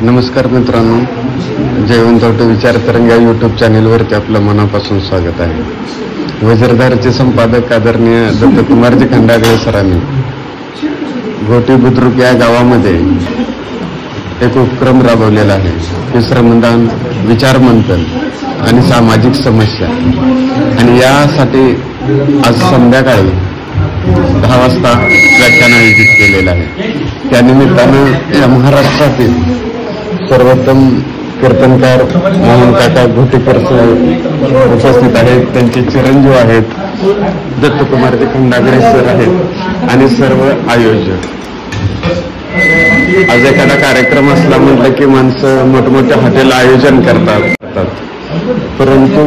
नमस्कार मित्रांनो, Jaywant auto विचारतरंगा YouTube चॅनेलवरती आपलं मनापासून स्वागत आहे। वज्रधारचे संपादक आदरणीय दत्तकुमारजी खंडागळे सरांनी घोटी बुद्रुक या गावामध्ये एक उपक्रम राबवलेला आहे की श्रमदान, विचार मंथन आणि सामाजिक समस्या। आणि यासाठी आज संध्याकाळी 10 वाजता व्याख्यान आयोजित केलेलं आहे। त्यानिमित्तानं या महाराष्ट्रातील सर्वोत्तम कीर्तनकार मोहन काका घोटीकर उपस्थित आहेत। त्यांचे चिरंजीव आहेत दत्तकुमारजी खंडागळे सर आहेत आणि सर्व आयोजक। आज एखादा कार्यक्रम असला म्हटलं की माणसं मोठमोठ्या हॉटेल आयोजन करतात, परंतु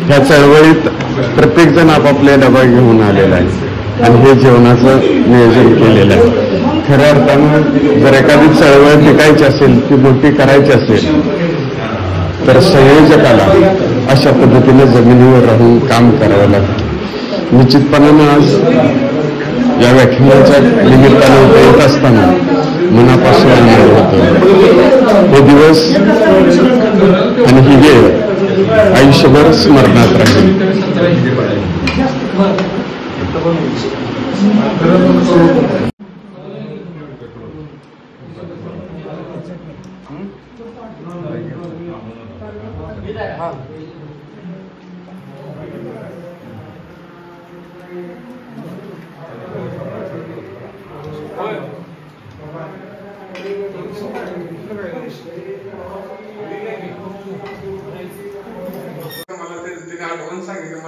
ह्या चळवळीत प्रत्येक जण आपापले डबा घेऊन आलेला आहे आणि हे जेवणाचं नियोजन केलेलं आहे। खऱ्या अर्थानं जर एखादी चळवळ टिकायची असेल, ती मोठी करायची असेल, तर संयोजकाला अशा पद्धतीने जमिनीवर राहून काम करावं लागतं। निश्चितपणानं आज या व्याख्यानाच्या निमित्तानं येत असताना मनापासून आनंद होतो। हे दिवस आणि ही वेळ आयुष्यभर स्मरणात राहील। मला ते आठवण सांगितलं